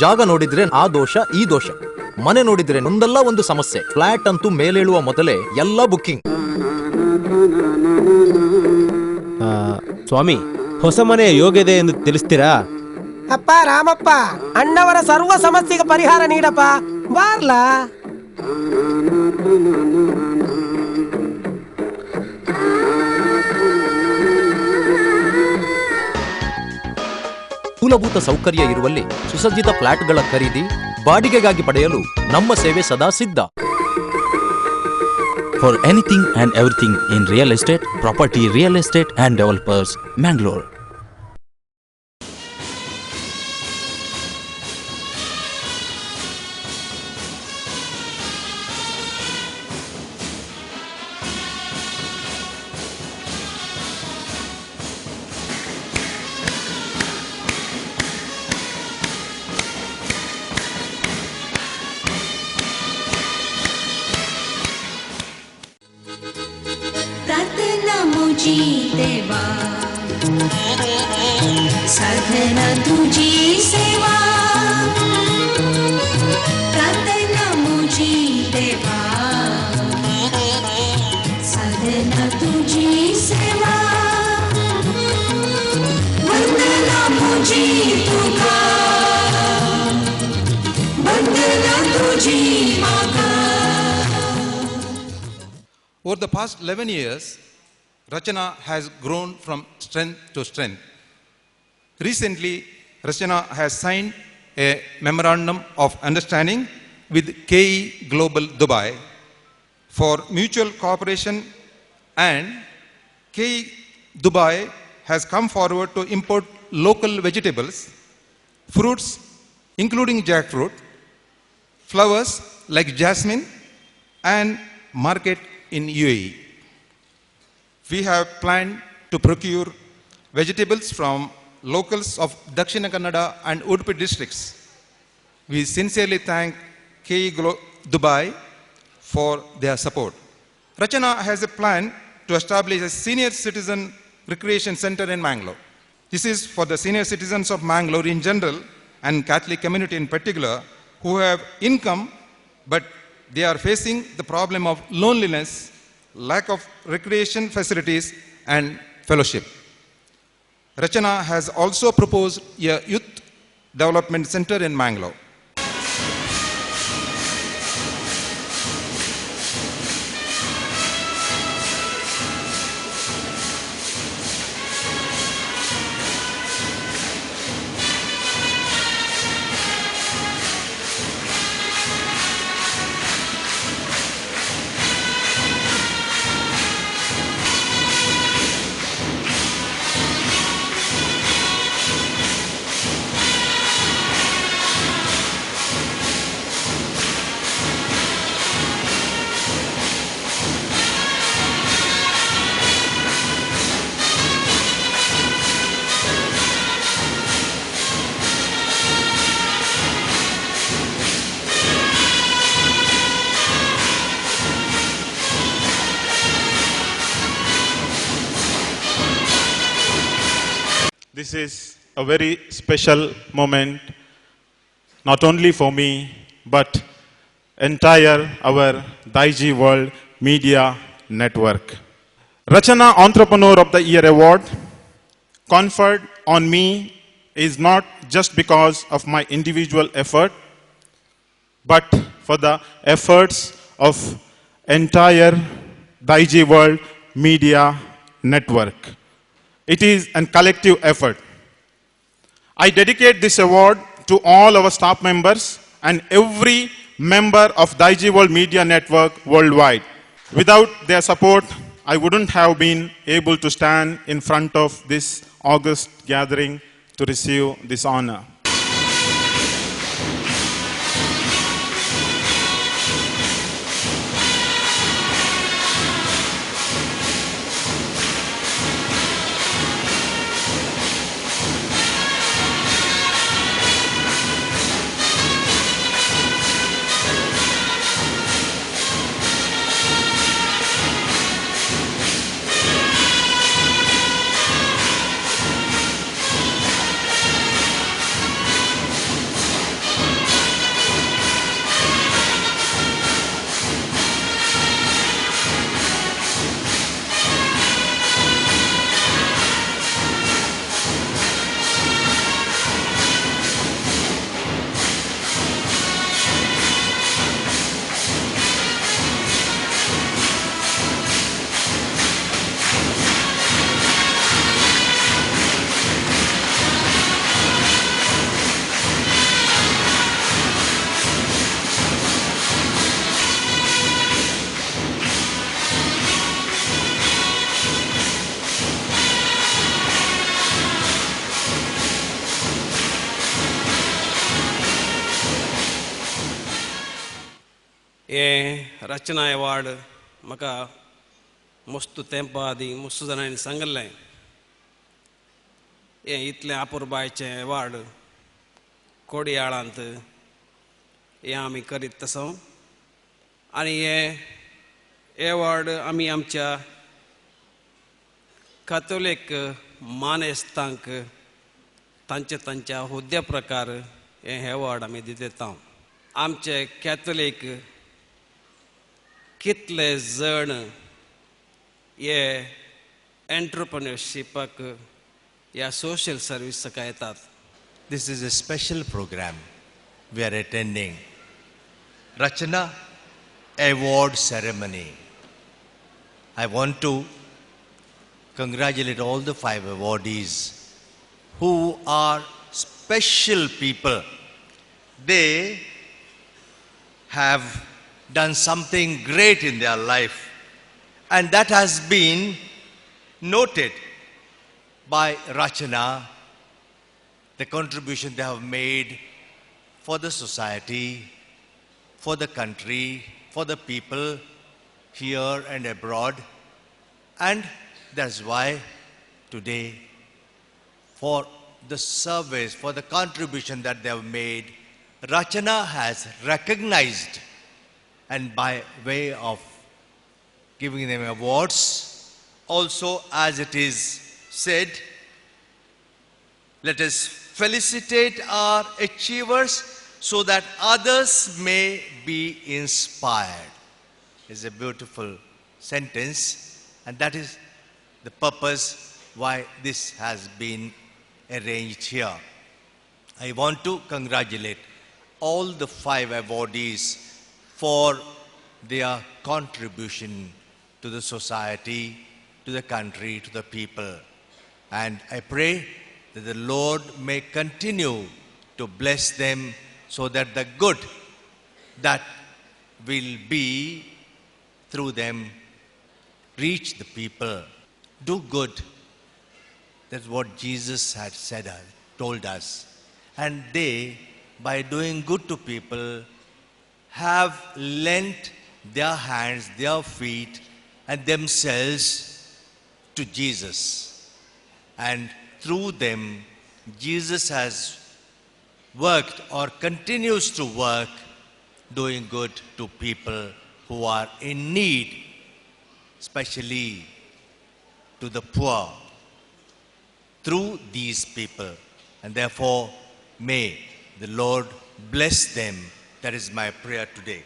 ಜಾಗ ನೋಡಿದ್ರೆ ಆ ದೋಷ ಈ ದೋಷ, ಮನೆ ನೋಡಿದ್ರೆ ಒಂದಲ್ಲ ಒಂದು ಸಮಸ್ಯೆ. ಫ್ಲಾಟ್ ಅಂತೂ ಮೇಲೇಳುವ ಮೊದಲೇ ಎಲ್ಲ ಬುಕ್ಕಿಂಗ್. ಸ್ವಾಮಿ, ಹೊಸ ಮನೆಯ ಯೋಗ್ಯತೆ ಎಂದು ತಿಳಿಸ್ತೀರಾ? ಅಪ್ಪ ರಾಮಪ್ಪ, ಅಣ್ಣವರ ಸರ್ವ ಸಮಸ್ಯೆಗೆ ಪರಿಹಾರ ನೀಡಪ್ಪ, ಬಾರ್ಲಾ. ಮೂಲಭೂತ ಸೌಕರ್ಯ ಇರುವಲ್ಲಿ ಸುಸಜ್ಜಿತ ಫ್ಲಾಟ್ಗಳ ಖರೀದಿ, ಬಾಡಿಗೆಗಾಗಿ ಪಡೆಯಲು ನಮ್ಮ ಸೇವೆ ಸದಾ ಸಿದ್ಧ. For anything and everything in real estate, property, real estate and developers, Mangalore. देवा साधना तुझी सेवा, प्रार्थना मुझी देवा साधना तुझी सेवा, वंदना मुझी तुका, वंदना तुझी मागा. Over the past 11 years, Rachana has grown from strength to strength. Recently, Rachana has signed a memorandum of understanding with KE Global Dubai for mutual cooperation, and KE Dubai has come forward to import local vegetables, fruits including jackfruit, flowers like jasmine, and market in UAE. We have planned to procure vegetables from locals of Dakshina Kannada and Udupi districts. We sincerely thank KE Dubai for their support. Rachana has a plan to establish a senior citizen recreation center in Mangalore. This is for the senior citizens of Mangalore in general and Catholic community in particular who have income but they are facing the problem of loneliness, lack of recreation facilities and fellowship. Rachana has also proposed a youth development center in Mangalore. This is a very special moment, not only for me, but entire our Daiji World Media Network. Rachana Entrepreneur of the Year Award conferred on me is not just because of my individual effort, but for the efforts of entire Daiji World Media Network. It is a collective effort. I dedicate this award to all our staff members and every member of Daiji World Media Network worldwide. Without their support, I wouldn't have been able to stand in front of this august gathering to receive this honor. हे Rachna award म्हाका मस्त तेंपा आदी मस्त जाणांनी सांगलें हें इतलें अपुरबायचें अवॉर्ड कोडयाळांत हें आमी करीत तसो आनी हे अवॉर्ड आमी आमच्या कॅथोलीक मानेस्तांक तांच्या हुद्द्या प्रकार हे अवॉर्ड आमी दितात आमचे कॅथोलीक कितले जण हे एंटरप्रेन्योरशिपाक ह्या सोशल सर्विसाक येतात. This is a special program we are attending. Rachana Award Ceremony. I want to congratulate all the 5 awardees who are special people. They have done something great in their life, and that has been noted by Rachana, the contribution they have made for the society, for the country, for the people here and abroad. And that's why today, for the service, for the contribution that they have made, Rachana has recognized, and by way of giving them awards, also as it is said, let us felicitate our achievers so that others may be inspired. It's a beautiful sentence, and that is the purpose why this has been arranged here. I want to congratulate all the 5 awardees for their contribution to the society, to the country, to the people. And I pray that the Lord may continue to bless them so that the good that will be through them reach the people. Do good. That's what Jesus had said, told us. And they, by doing good to people, have lent their hands, their feet, and themselves to Jesus. And through them, Jesus has worked or continues to work doing good to people who are in need, especially to the poor, through these people. And therefore, may the Lord bless them. That is my prayer today.